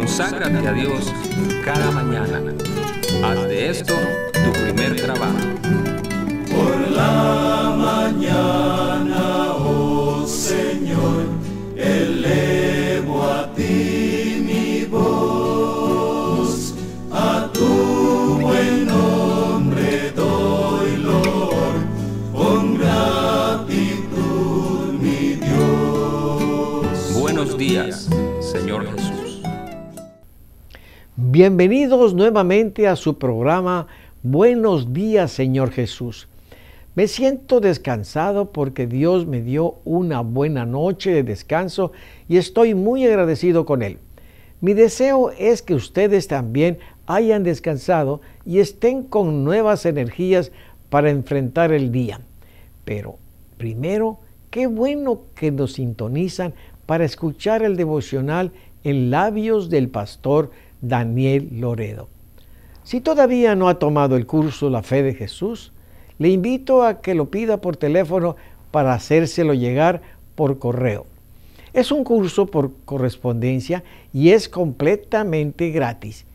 Conságrate a Dios cada mañana. Haz de esto tu primer trabajo. Por la mañana, oh Señor, elevo a ti mi voz, a tu buen nombre doy loor, con gratitud mi Dios. Buenos días, Señor Jesús. Bienvenidos nuevamente a su programa Buenos días, Señor Jesús. Me siento descansado porque Dios me dio una buena noche de descanso y estoy muy agradecido con Él. Mi deseo es que ustedes también hayan descansado y estén con nuevas energías para enfrentar el día. Pero primero, qué bueno que nos sintonizan para escuchar el devocional en labios del pastor Daniel Loredo. Si todavía no ha tomado el curso La Fe de Jesús, le invito a que lo pida por teléfono para hacérselo llegar por correo. Es un curso por correspondencia y es completamente gratis.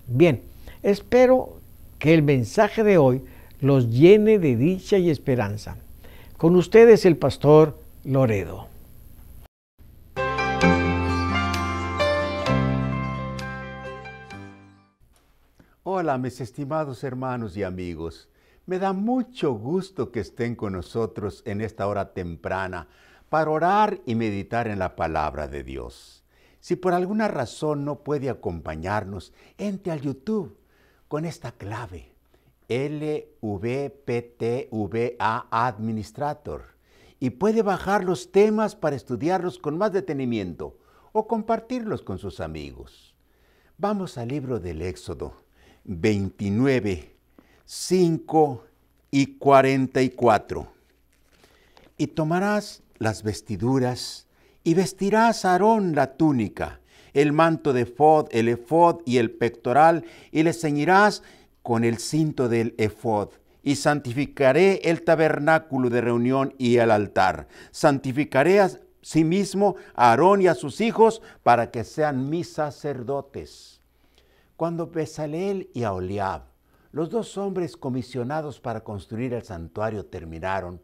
Bien, espero que el mensaje de hoy los llene de dicha y esperanza. Con ustedes el pastor Loredo. Hola, mis estimados hermanos y amigos. Me da mucho gusto que estén con nosotros en esta hora temprana para orar y meditar en la palabra de Dios. Si por alguna razón no puede acompañarnos, entre al YouTube con esta clave, LVPTVA Administrator, y puede bajar los temas para estudiarlos con más detenimiento o compartirlos con sus amigos. Vamos al libro del Éxodo 29, 5 y 44. Y tomarás las vestiduras y vestirás a Aarón la túnica, el manto de efod, el efod y el pectoral, y le ceñirás con el cinto del efod. Y santificaré el tabernáculo de reunión y el altar. Santificaré a sí mismo a Aarón y a sus hijos para que sean mis sacerdotes. Cuando Bezaleel y Aholiab, los dos hombres comisionados para construir el santuario, terminaron,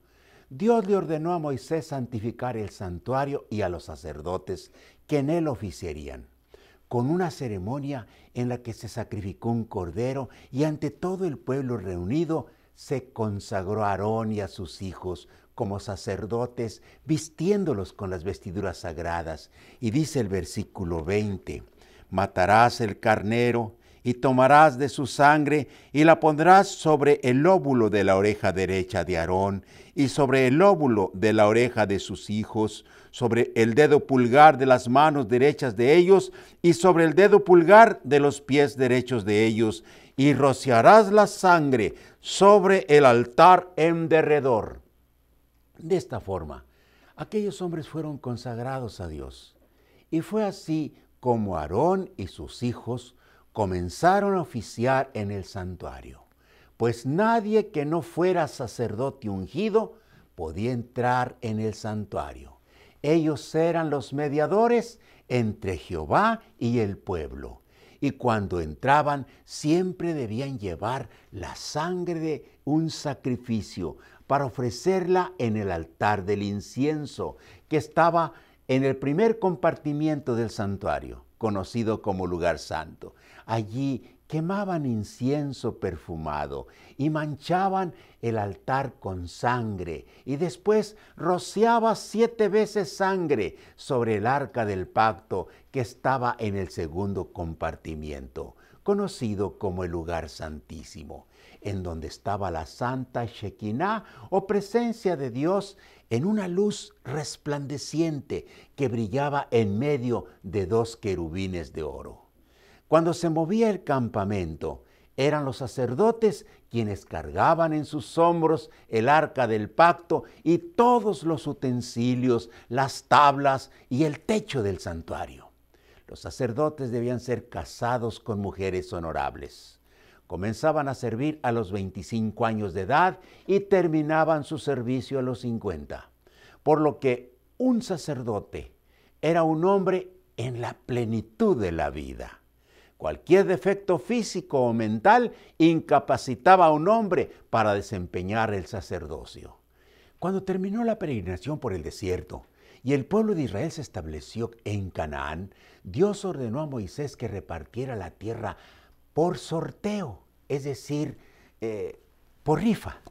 Dios le ordenó a Moisés santificar el santuario y a los sacerdotes que en él oficiarían, con una ceremonia en la que se sacrificó un cordero y ante todo el pueblo reunido se consagró a Aarón y a sus hijos como sacerdotes, vistiéndolos con las vestiduras sagradas. Y dice el versículo 20, matarás el carnero y tomarás de su sangre y la pondrás sobre el lóbulo de la oreja derecha de Aarón y sobre el lóbulo de la oreja de sus hijos, sobre el dedo pulgar de las manos derechas de ellos y sobre el dedo pulgar de los pies derechos de ellos, y rociarás la sangre sobre el altar en derredor. De esta forma, aquellos hombres fueron consagrados a Dios, y fue así como Aarón y sus hijos comenzaron a oficiar en el santuario, pues nadie que no fuera sacerdote ungido podía entrar en el santuario. Ellos eran los mediadores entre Jehová y el pueblo, y cuando entraban siempre debían llevar la sangre de un sacrificio para ofrecerla en el altar del incienso, que estaba en el primer compartimiento del santuario, conocido como lugar santo. Allí quemaban incienso perfumado y manchaban el altar con sangre, y después rociaba 7 veces sangre sobre el arca del pacto que estaba en el segundo compartimiento, conocido como el lugar santísimo, en donde estaba la santa Shekinah o presencia de Dios en una luz resplandeciente que brillaba en medio de 2 querubines de oro. Cuando se movía el campamento, eran los sacerdotes quienes cargaban en sus hombros el arca del pacto y todos los utensilios, las tablas y el techo del santuario. Los sacerdotes debían ser casados con mujeres honorables. Comenzaban a servir a los 25 años de edad y terminaban su servicio a los 50. Por lo que un sacerdote era un hombre en la plenitud de la vida. Cualquier defecto físico o mental incapacitaba a un hombre para desempeñar el sacerdocio. Cuando terminó la peregrinación por el desierto y el pueblo de Israel se estableció en Canaán, Dios ordenó a Moisés que repartiera la tierra por sorteo, es decir, por rifa,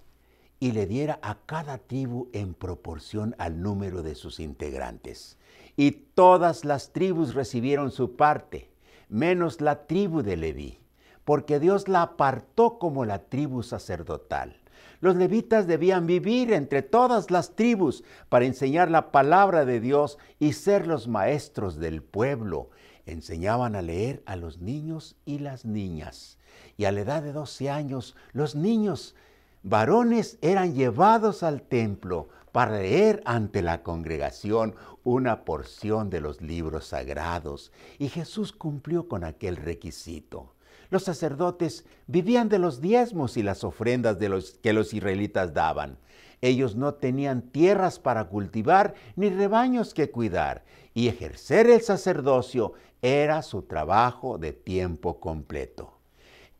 y le diera a cada tribu en proporción al número de sus integrantes. Y todas las tribus recibieron su parte, menos la tribu de Leví, porque Dios la apartó como la tribu sacerdotal. Los levitas debían vivir entre todas las tribus para enseñar la palabra de Dios y ser los maestros del pueblo. Enseñaban a leer a los niños y las niñas. Y a la edad de 12 años, los niños varones eran llevados al templo para leer ante la congregación una porción de los libros sagrados. Y Jesús cumplió con aquel requisito. Los sacerdotes vivían de los diezmos y las ofrendas que los israelitas daban. Ellos no tenían tierras para cultivar ni rebaños que cuidar, y ejercer el sacerdocio era su trabajo de tiempo completo.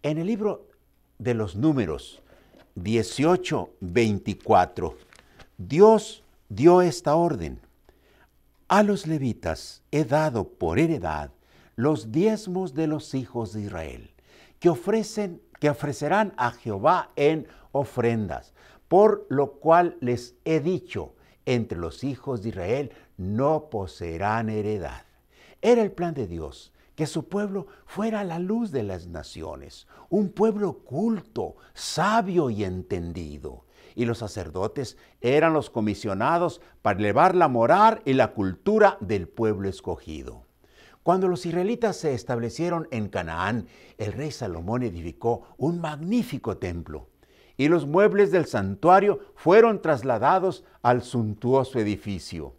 En el libro de los Números 18:24, Dios dio esta orden: a los levitas he dado por heredad los diezmos de los hijos de Israel, que ofrecerán a Jehová en ofrendas, por lo cual les he dicho, entre los hijos de Israel no poseerán heredad. Era el plan de Dios que su pueblo fuera la luz de las naciones, un pueblo culto, sabio y entendido. Y los sacerdotes eran los comisionados para elevar la moral y la cultura del pueblo escogido. Cuando los israelitas se establecieron en Canaán, el rey Salomón edificó un magnífico templo, y los muebles del santuario fueron trasladados al suntuoso edificio.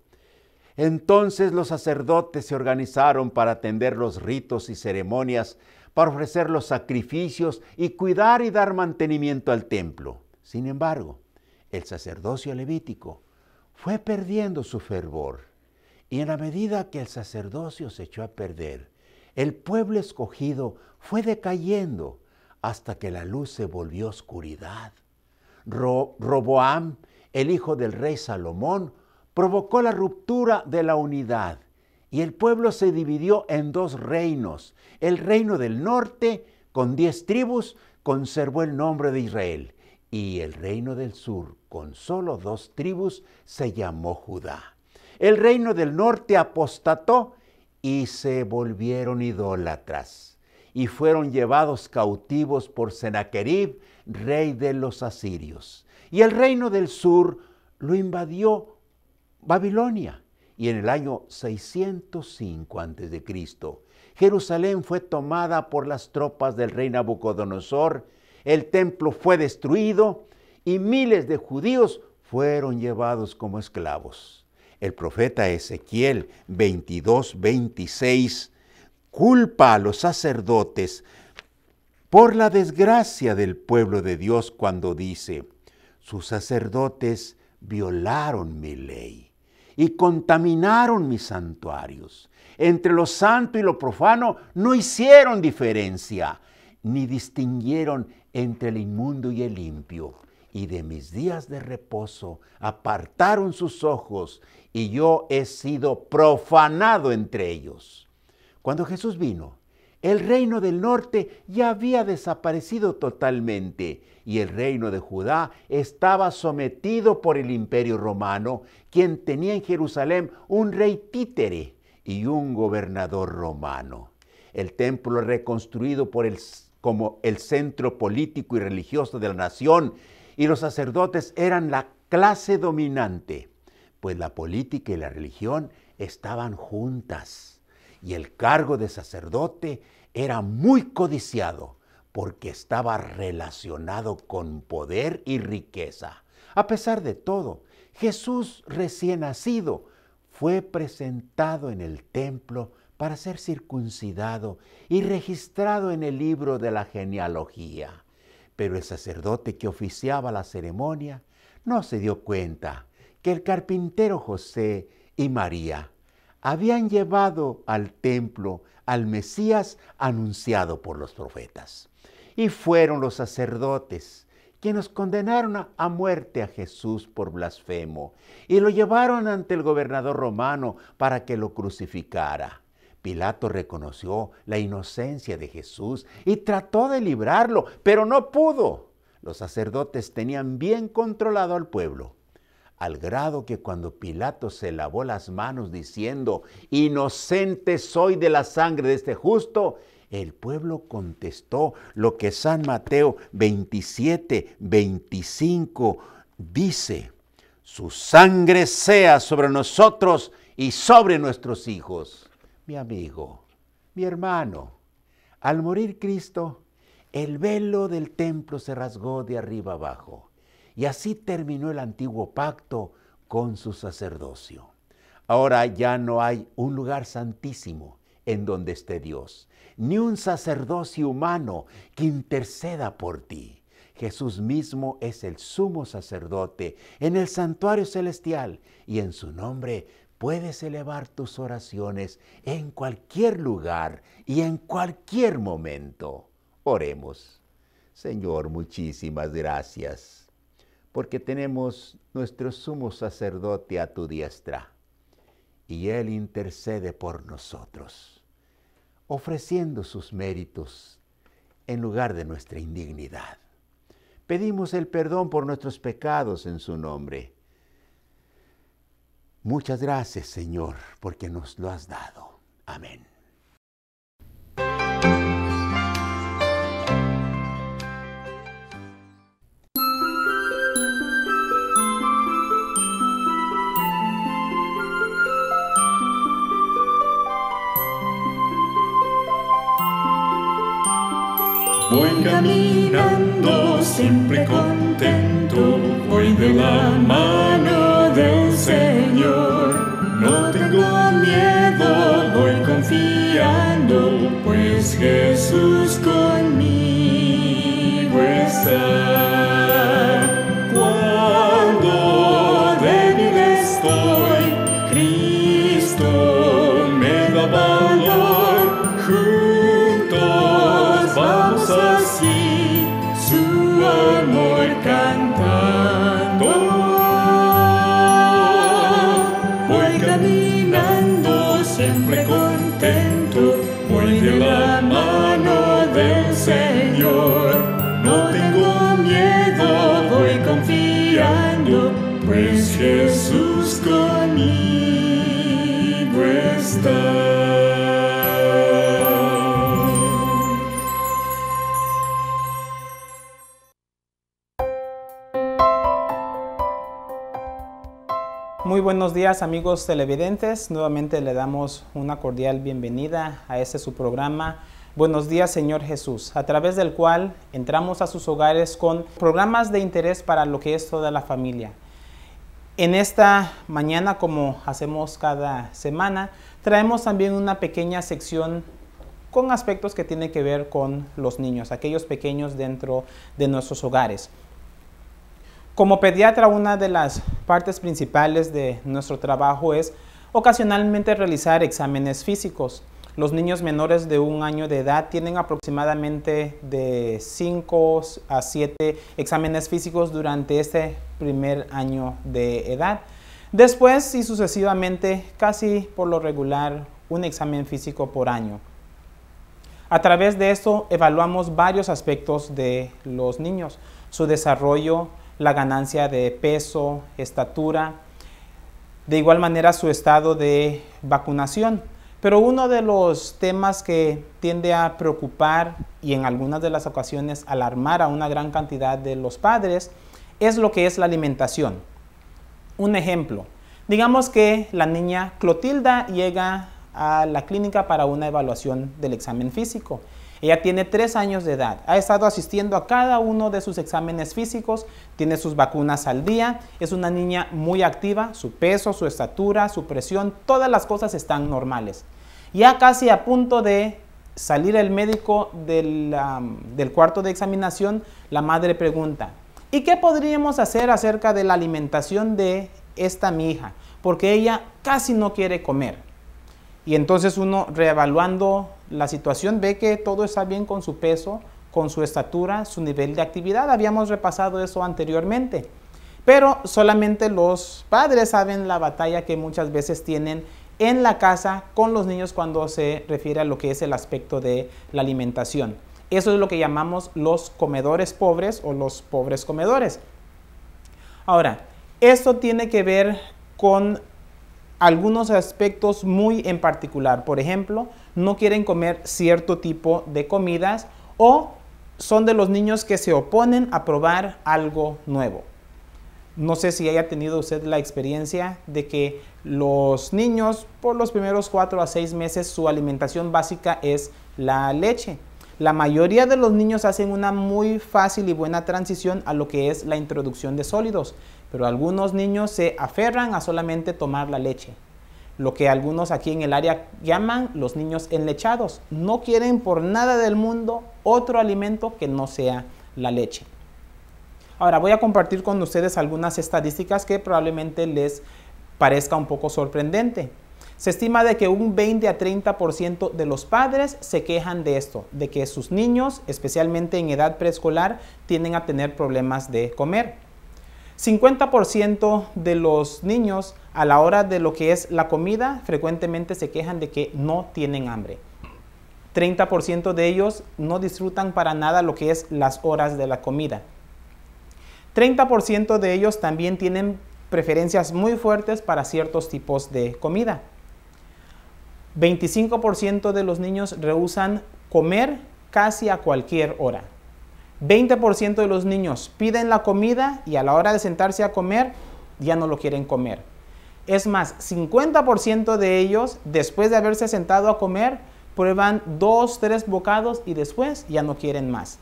Entonces los sacerdotes se organizaron para atender los ritos y ceremonias, para ofrecer los sacrificios y cuidar y dar mantenimiento al templo. Sin embargo, el sacerdocio levítico fue perdiendo su fervor. Y en la medida que el sacerdocio se echó a perder, el pueblo escogido fue decayendo hasta que la luz se volvió oscuridad. Roboam, el hijo del rey Salomón, provocó la ruptura de la unidad y el pueblo se dividió en dos reinos. El reino del norte, con 10 tribus, conservó el nombre de Israel, y el reino del sur, con solo 2 tribus, se llamó Judá. El reino del norte apostató y se volvieron idólatras y fueron llevados cautivos por Sennacherib, rey de los asirios. Y el reino del sur lo invadió Babilonia, y en el año 605 a.C., Jerusalén fue tomada por las tropas del rey Nabucodonosor, el templo fue destruido y miles de judíos fueron llevados como esclavos. El profeta Ezequiel 22:26 culpa a los sacerdotes por la desgracia del pueblo de Dios cuando dice: sus sacerdotes violaron mi ley y contaminaron mis santuarios. Entre lo santo y lo profano no hicieron diferencia, ni distinguieron entre el inmundo y el limpio. Y de mis días de reposo apartaron sus ojos, y yo he sido profanado entre ellos. Cuando Jesús vino, el reino del norte ya había desaparecido totalmente, y el reino de Judá estaba sometido por el imperio romano, quien tenía en Jerusalén un rey títere y un gobernador romano. El templo reconstruido como el centro político y religioso de la nación, y los sacerdotes eran la clase dominante, pues la política y la religión estaban juntas, y el cargo de sacerdote era muy codiciado porque estaba relacionado con poder y riqueza. A pesar de todo, Jesús recién nacido fue presentado en el templo para ser circuncidado y registrado en el libro de la genealogía. Pero el sacerdote que oficiaba la ceremonia no se dio cuenta que el carpintero José y María habían llevado al templo al Mesías anunciado por los profetas. Y fueron los sacerdotes quienes condenaron a muerte a Jesús por blasfemo y lo llevaron ante el gobernador romano para que lo crucificara. Pilato reconoció la inocencia de Jesús y trató de librarlo, pero no pudo. Los sacerdotes tenían bien controlado al pueblo, al grado que cuando Pilato se lavó las manos diciendo, inocente soy de la sangre de este justo, el pueblo contestó lo que San Mateo 27:25 dice, su sangre sea sobre nosotros y sobre nuestros hijos. Mi amigo, mi hermano, al morir Cristo, el velo del templo se rasgó de arriba abajo y así terminó el antiguo pacto con su sacerdocio. Ahora ya no hay un lugar santísimo en donde esté Dios, ni un sacerdocio humano que interceda por ti. Jesús mismo es el sumo sacerdote en el santuario celestial y en su nombre puedes elevar tus oraciones en cualquier lugar y en cualquier momento. Oremos. Señor, muchísimas gracias, porque tenemos nuestro sumo sacerdote a tu diestra, y Él intercede por nosotros, ofreciendo sus méritos en lugar de nuestra indignidad. Pedimos el perdón por nuestros pecados en su nombre. Muchas gracias, Señor, porque nos lo has dado. Amén. Voy caminando siempre contento, voy de la mano del Señor. No tengo miedo, voy confiando, pues Jesús conmigo está. Cuando débil estoy, Cristo me da valor. Juntos vamos así, su amor cantando. Voy caminando siempre contento, voy de la mano del Señor. No tengo miedo, voy confiando, pues Jesús conmigo está. Muy buenos días, amigos televidentes. Nuevamente le damos una cordial bienvenida a este su programa Buenos días, Señor Jesús, a través del cual entramos a sus hogares con programas de interés para lo que es toda la familia. En esta mañana, como hacemos cada semana, traemos también una pequeña sección con aspectos que tienen que ver con los niños, aquellos pequeños dentro de nuestros hogares. Como pediatra, una de las partes principales de nuestro trabajo es ocasionalmente realizar exámenes físicos. Los niños menores de 1 año de edad tienen aproximadamente de 5 a 7 exámenes físicos durante este primer año de edad. Después y sucesivamente, casi por lo regular, un examen físico por año. A través de esto evaluamos varios aspectos de los niños, su desarrollo, la ganancia de peso, estatura, de igual manera su estado de vacunación. Pero uno de los temas que tiende a preocupar y en algunas de las ocasiones alarmar a una gran cantidad de los padres es lo que es la alimentación. Un ejemplo, digamos que la niña Clotilda llega a la clínica para una evaluación del examen físico. Ella tiene 3 años de edad, ha estado asistiendo a cada uno de sus exámenes físicos, tiene sus vacunas al día, es una niña muy activa, su peso, su estatura, su presión, todas las cosas están normales. Ya casi a punto de salir el médico del cuarto de examinación, la madre pregunta, ¿y qué podríamos hacer acerca de la alimentación de esta mi hija? Porque ella casi no quiere comer. Y entonces uno, reevaluando la situación, ve que todo está bien con su peso, con su estatura, su nivel de actividad. Habíamos repasado eso anteriormente. Pero solamente los padres saben la batalla que muchas veces tienen en la casa con los niños cuando se refiere a lo que es el aspecto de la alimentación. Eso es lo que llamamos los comedores pobres o los pobres comedores. Ahora, esto tiene que ver con algunos aspectos muy en particular. Por ejemplo, no quieren comer cierto tipo de comidas o son de los niños que se oponen a probar algo nuevo. No sé si haya tenido usted la experiencia de que los niños por los primeros 4 a 6 meses su alimentación básica es la leche. La mayoría de los niños hacen una muy fácil y buena transición a lo que es la introducción de sólidos, pero algunos niños se aferran a solamente tomar la leche. Lo que algunos aquí en el área llaman los niños enlechados. No quieren por nada del mundo otro alimento que no sea la leche. Ahora voy a compartir con ustedes algunas estadísticas que probablemente les parezca un poco sorprendente. Se estima de que un 20 a 30% de los padres se quejan de esto, de que sus niños, especialmente en edad preescolar, tienden a tener problemas de comer. 50% de los niños a la hora de lo que es la comida frecuentemente se quejan de que no tienen hambre. 30% de ellos no disfrutan para nada lo que es las horas de la comida. 30% de ellos también tienen preferencias muy fuertes para ciertos tipos de comida. 25% de los niños rehúsan comer casi a cualquier hora. 20% de los niños piden la comida y a la hora de sentarse a comer ya no lo quieren comer. Es más, 50% de ellos, después de haberse sentado a comer, prueban 2, 3 bocados y después ya no quieren más.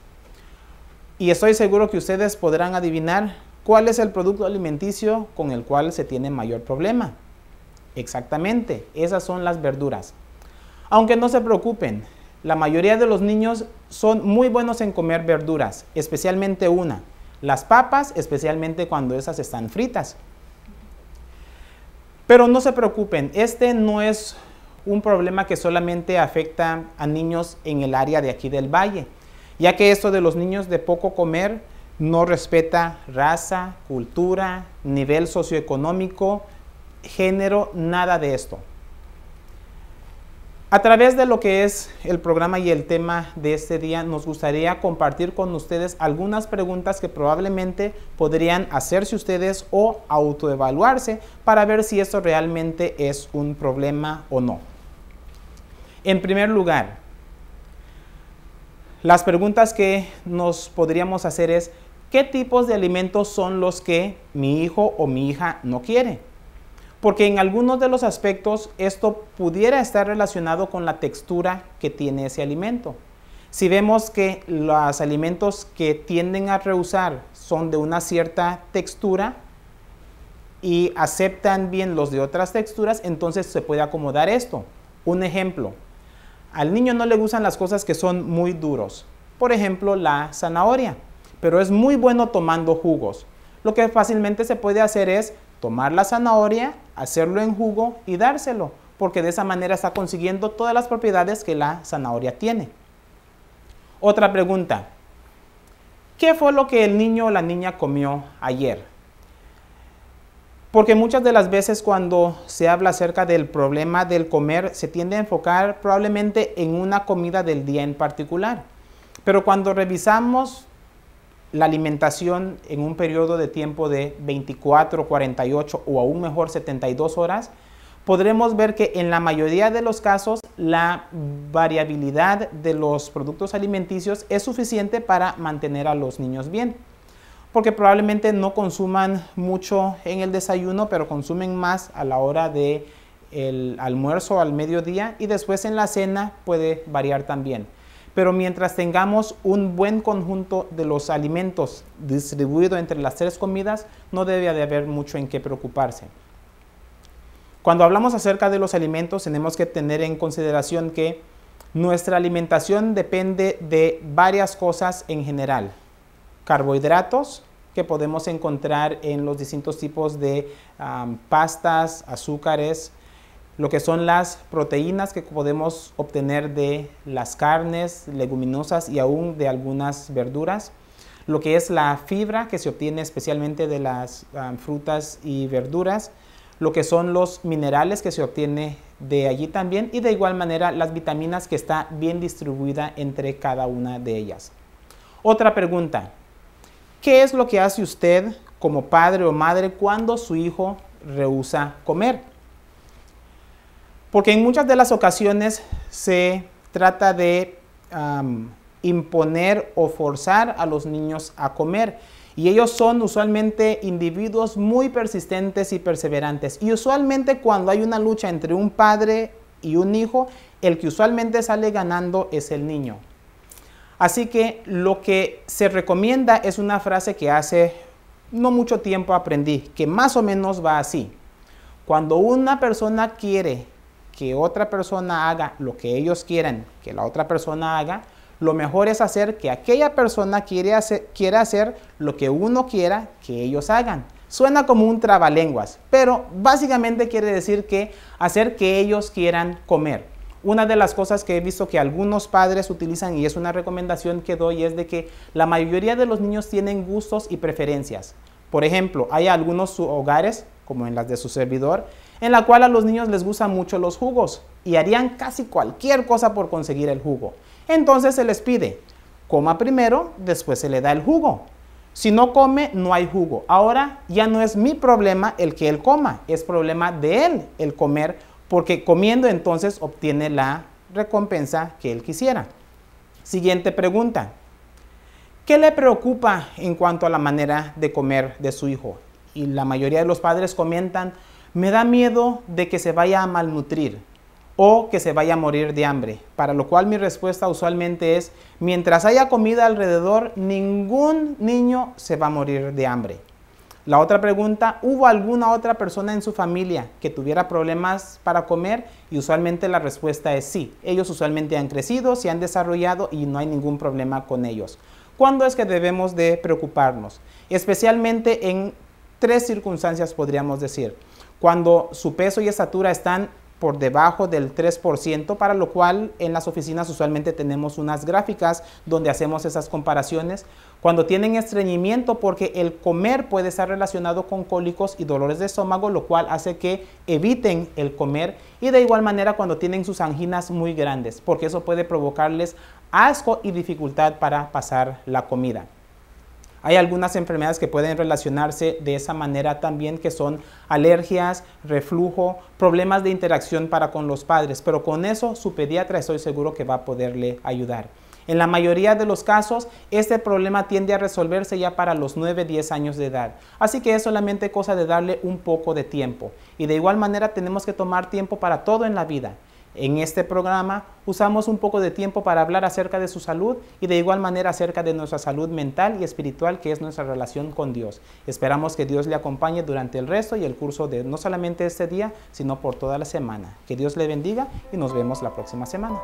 Y estoy seguro que ustedes podrán adivinar cuál es el producto alimenticio con el cual se tiene mayor problema. Exactamente, esas son las verduras. Aunque no se preocupen, la mayoría de los niños son muy buenos en comer verduras, especialmente las papas, especialmente cuando esas están fritas. Pero no se preocupen, este no es un problema que solamente afecta a niños en el área de aquí del valle, ya que esto de los niños de poco comer no respeta raza, cultura, nivel socioeconómico, género, nada de esto. A través de lo que es el programa y el tema de este día, nos gustaría compartir con ustedes algunas preguntas que probablemente podrían hacerse ustedes o autoevaluarse para ver si esto realmente es un problema o no. En primer lugar, las preguntas que nos podríamos hacer es, ¿qué tipos de alimentos son los que mi hijo o mi hija no quiere? Porque en algunos de los aspectos esto pudiera estar relacionado con la textura que tiene ese alimento. Si vemos que los alimentos que tienden a rehusar son de una cierta textura y aceptan bien los de otras texturas, entonces se puede acomodar esto. Un ejemplo, al niño no le gustan las cosas que son muy duros. Por ejemplo, la zanahoria, pero es muy bueno tomando jugos. Lo que fácilmente se puede hacer es tomar la zanahoria, hacerlo en jugo y dárselo, porque de esa manera está consiguiendo todas las propiedades que la zanahoria tiene. Otra pregunta, ¿qué fue lo que el niño o la niña comió ayer? Porque muchas de las veces cuando se habla acerca del problema del comer, se tiende a enfocar probablemente en una comida del día en particular. Pero cuando revisamos la alimentación en un periodo de tiempo de 24, 48 o aún mejor 72 horas, podremos ver que en la mayoría de los casos la variabilidad de los productos alimenticios es suficiente para mantener a los niños bien. Porque probablemente no consuman mucho en el desayuno, pero consumen más a la hora del almuerzo al mediodía y después en la cena puede variar también. Pero mientras tengamos un buen conjunto de los alimentos distribuido entre las 3 comidas, no debe de haber mucho en qué preocuparse. Cuando hablamos acerca de los alimentos, tenemos que tener en consideración que nuestra alimentación depende de varias cosas en general. Carbohidratos, que podemos encontrar en los distintos tipos de pastas, azúcares, lo que son las proteínas que podemos obtener de las carnes, leguminosas y aún de algunas verduras, lo que es la fibra que se obtiene especialmente de las frutas y verduras, lo que son los minerales que se obtiene de allí también y de igual manera las vitaminas que está bien distribuida entre cada una de ellas. Otra pregunta, ¿qué es lo que hace usted como padre o madre cuando su hijo rehúsa comer? Porque en muchas de las ocasiones se trata de imponer o forzar a los niños a comer. Y ellos son usualmente individuos muy persistentes y perseverantes. Y usualmente cuando hay una lucha entre un padre y un hijo, el que usualmente sale ganando es el niño. Así que lo que se recomienda es una frase que hace no mucho tiempo aprendí, que más o menos va así. Cuando una persona quiere que otra persona haga lo que ellos quieran que la otra persona haga, lo mejor es hacer que aquella persona quiera hacer lo que uno quiera que ellos hagan. Suena como un trabalenguas, pero básicamente quiere decir que hacer que ellos quieran comer. Una de las cosas que he visto que algunos padres utilizan y es una recomendación que doy es de que la mayoría de los niños tienen gustos y preferencias. Por ejemplo, hay algunos hogares, como en las de su servidor, en la cual a los niños les gustan mucho los jugos y harían casi cualquier cosa por conseguir el jugo. Entonces se les pide, coma primero, después se le da el jugo. Si no come, no hay jugo. Ahora ya no es mi problema el que él coma, es problema de él el comer, porque comiendo entonces obtiene la recompensa que él quisiera. Siguiente pregunta. ¿Qué le preocupa en cuanto a la manera de comer de su hijo? Y la mayoría de los padres comentan, me da miedo de que se vaya a malnutrir o que se vaya a morir de hambre, para lo cual mi respuesta usualmente es, mientras haya comida alrededor, ningún niño se va a morir de hambre. La otra pregunta, ¿hubo alguna otra persona en su familia que tuviera problemas para comer? Y usualmente la respuesta es sí. Ellos usualmente han crecido, se han desarrollado y no hay ningún problema con ellos. ¿Cuándo es que debemos de preocuparnos? Especialmente en 3 circunstancias podríamos decir. Cuando su peso y estatura están por debajo del 3%, para lo cual en las oficinas usualmente tenemos unas gráficas donde hacemos esas comparaciones. Cuando tienen estreñimiento, porque el comer puede estar relacionado con cólicos y dolores de estómago, lo cual hace que eviten el comer. Y de igual manera cuando tienen sus anginas muy grandes, porque eso puede provocarles asco y dificultad para pasar la comida. Hay algunas enfermedades que pueden relacionarse de esa manera también, que son alergias, reflujo, problemas de interacción para con los padres, pero con eso su pediatra estoy seguro que va a poderle ayudar. En la mayoría de los casos, este problema tiende a resolverse ya para los 9-10 años de edad. Así que es solamente cosa de darle un poco de tiempo. Y de igual manera tenemos que tomar tiempo para todo en la vida. En este programa usamos un poco de tiempo para hablar acerca de su salud y de igual manera acerca de nuestra salud mental y espiritual, que es nuestra relación con Dios. Esperamos que Dios le acompañe durante el resto y el curso de no solamente este día, sino por toda la semana. Que Dios le bendiga y nos vemos la próxima semana.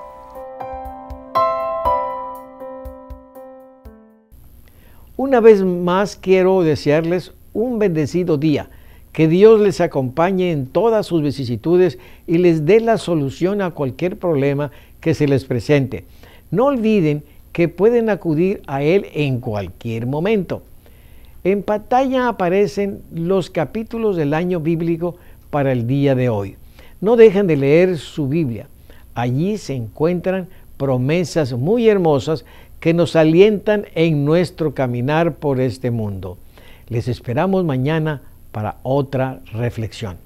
Una vez más quiero desearles un bendecido día. Que Dios les acompañe en todas sus vicisitudes y les dé la solución a cualquier problema que se les presente. No olviden que pueden acudir a Él en cualquier momento. En pantalla aparecen los capítulos del año bíblico para el día de hoy. No dejen de leer su Biblia. Allí se encuentran promesas muy hermosas que nos alientan en nuestro caminar por este mundo. Les esperamos mañana para otra reflexión.